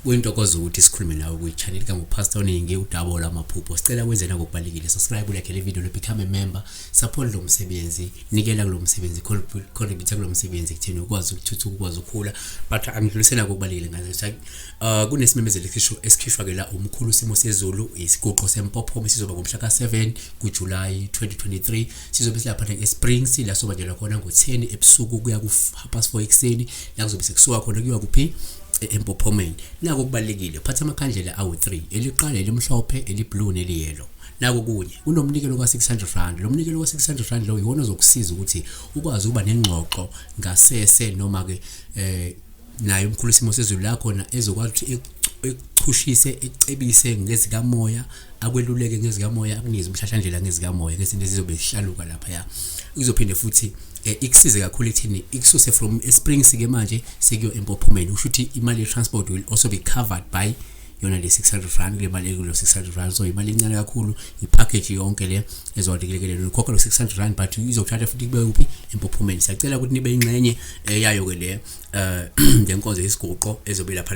Kuyintokozo ukuthi sikhulume nawe kwi-channel kaMpastor Oningi udaba lamaphupho. Sicela wenzena ngokubalekile, subscribe like le video, become a member, support lo msebenzi, nikela kulo msebenzi, contribute kulo msebenzi kuthini ukwazi ukuthuthuka, ukwazi ukukhula. But angidlulisela ngokubalekile ngathi kunesimemezelo esikhishwa ke la umkhulu simo sezulu isigoqo sempophoma sizoba ngomhla ka7 kuJuly 2023. Sizobe silapha eSprings la sobandela khona ngo10 ebusuku kuya ku4 ekseni, la kuzobe sekusuka khona kuyiwa kuphi empophomeni. Nako kubalekile phatha amakhandlela awu3, eliqala elimhlophe, eliblue neliyellow. Nako kunye kunomnikelo ka600 lo mnikelo ka600 lo yiwona ozokusiza ukuthi ukwazi ukuba nengxoxo ngasese noma ke naye umkhulu simo sezulu la khona ezokwazi ukuthi ekuchushise, ecebise ngezikamoya, akweluleke ngezikamoya, akunikeze umhlahlandlela ngezikamoya ngezinto ezizobe zihlaluka lapha ya. Izophinde futhi ikusize kakhulu ethini ikususe from Springs ke manje sekuyo empophomeni. Usho ukuthi imali ye-transport will also be covered by yona le 600 rand, le mali ekulo 600 rand. So imali encane kakhulu, ipackage yonke le ezodikilekele ukhokha lo 600 rand, but izokuthatha futhi kube uphi empophomeni. Siyacela ukuthi nibe ingxenye yayo ke le ngenkonzo yesigoqo ezobe lapha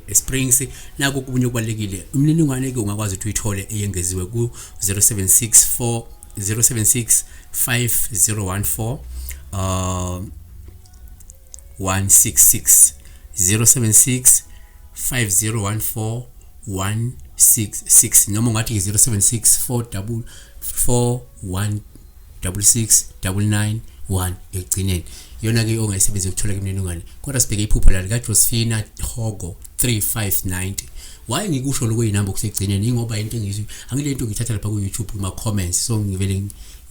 eSprings. Nako kubunye kubalekile umniningwane ke ungakwazi ukuthi uyithole eyengeziwe ku 0764 076 5014 166 076 5014 166 noma ungathi 076 4416699 ekugcineni. Yona ke ongayisebenzisa ukuthola imininingwane. Kodwa sibheke iphupho la lika Josephina Hogo 3590. Why ngikusho lokho inamba kusegcineni ingoba into engizwi angile into ngithatha lapha ku YouTube kuma comments, so ngivele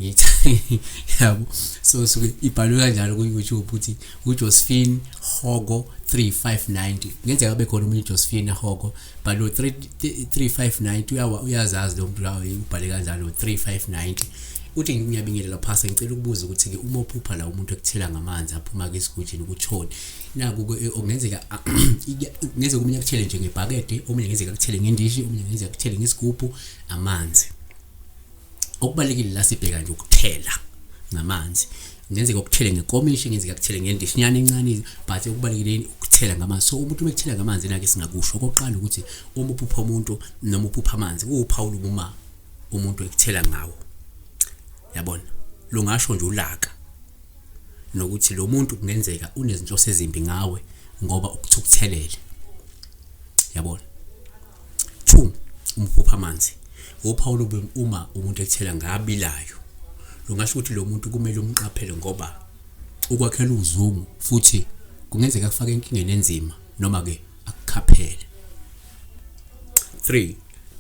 ngithi yabo so ibhalwe kanjalo ku YouTube ukuthi uJosephine Hogo 3590. Ngenzeka abe khona umuntu Josephine Hogo but lo 3590 uyazazi lo muntu lawo ubhale kanjalo 3590. Uthi ngiyabingelela phasa, ngicela ukubuza ukuthi ke uma uphupha la umuntu ekuthela ngamanzi aphuma ke esigujini ukuthona naku ongenzeka ngeze kumunye akuthele nje ngebhakede, omunye ngenzeka akuthele ngendishi, omunye ngenzeka akuthele ngesigubhu amanzi. Okubalekile la sibheka nje ukuthela ngamanzi, ngenzeka ukuthele ngenkomishi, ngenzeka akuthele ngendishi nyane encane, but okubalekile ukuthela ngamanzi. So umuntu umekuthela ngamanzi nake singakusho okoqala ukuthi uma uphupha umuntu noma uphupha amanzi kuwuphawula uma umuntu ekuthela ngawo. Yabona lungasho nje ulaka nokuthi lo muntu kungenzeka unezinhloso ezimbi ngawe ngoba ukuthukuthelele. Yabona 2 umphupha amanzi uphawula uma umuntu ekuthela ngabilayo. Lungasho ukuthi lo muntu kumele umqaphele ngoba ukwakhela uzumu futhi kungenzeka kufaka inkingeni enzima noma ke akukhaphele. 3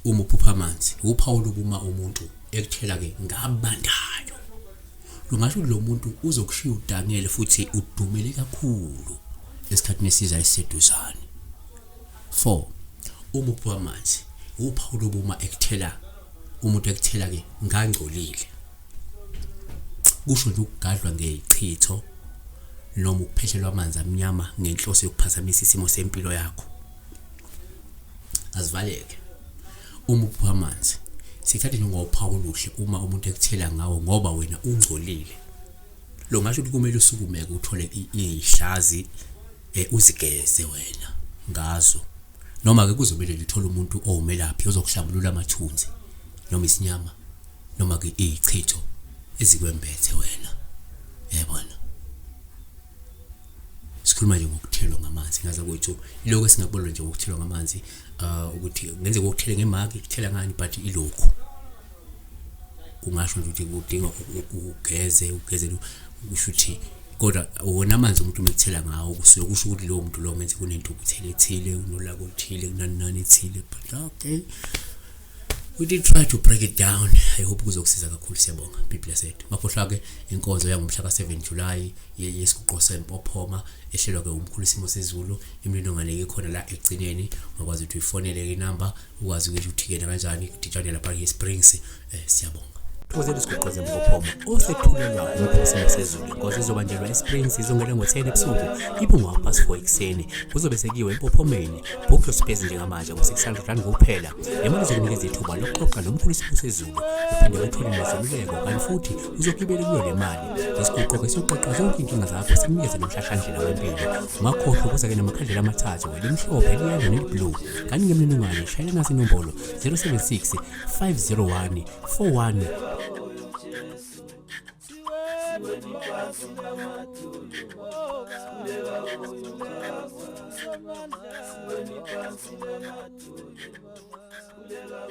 umuphupha amanzi uphawula uma umuntu ekuthela ke ngabandayo. Lungasho ukuthi lo muntu uzokushiya udangele futhi udumele kakhulu esikhathini esizayo eseduzane. 4 umuphupha amanzi uphawula uma ekuthela umuntu ekuthela ke ngangcolile. Kusho nje ukugadlwa ngezichitho noma ukuphethelwa amanzi amnyama ngenhloso yokuphazamisa isimo sempilo yakho. Azivaleke umuphupha amanzi sikhathi njengophawu oluhle uma umuntu ekuthela ngawo ngoba wena ungcolile. Lo ngasho ukuthi kumele usukumeke uthole ihlazi uzigeze wena ngazo, noma ke kuzomela lithola umuntu owumelaphi ozokuhlambulula amathunzi noma isinyama noma ke izichitho ezikwembethe wena. Yabona sikhuluma nje ngokuthelwa ngamanzi, ngaza kwethu iloko esingabona nje ngokuthelwa ngamanzi ukuthi ngenzeka ukuthela ngemaki kuthela ngani, but ilokhu kungasho ukuthi kudinga ugeze usho ukuthi kodwa wona amanzi umuntu umekuthela ngawo kusuke kusho ukuthi lo muntu lo ngenze kunento ukuthela ethile, unolaka oluthile, kunani ethile. But okay, we did try to break it down. I hope kuzokusiza kakhulu. Siyabonga. Be blessed. Makhohlwa ke inkonzo yangomhla ka7 July yesigoqo sempophoma ehlelwa ke umkhulu simo sezulu. Imininingwane ke khona la egcineni, ungakwazi ukuthi uyifonele ke inamba ukwazi ukuthi uthikena kanjani kuditshane lapha eSprings. Siyabonga. thokozela isigoqo zempophoma osethulelwa umphosini sezulu inkosi izobanjelwa eSprings izongena ngo-10 ebusuku ibe ngo4 ekuseni kuzobe sekuyiwe empophomeni book your space njengamanje ngo-600 kuphela imali izokunikeza ithuba lokuxoxa nomkhulisi sezulu uphinde wethole nezeluleko kanti futhi uzogibela kuyo le mali isigoqo esiyoqoqa zonke inkinga zakho sikunikeze nomhlahlandlela wempilo ungakhohlwa ukuza-ke namakhandlela amathathu elimhlophe eliyelo neliblue kanti ngemniningwane shayela nasi inombolo 076 501 41 Kulela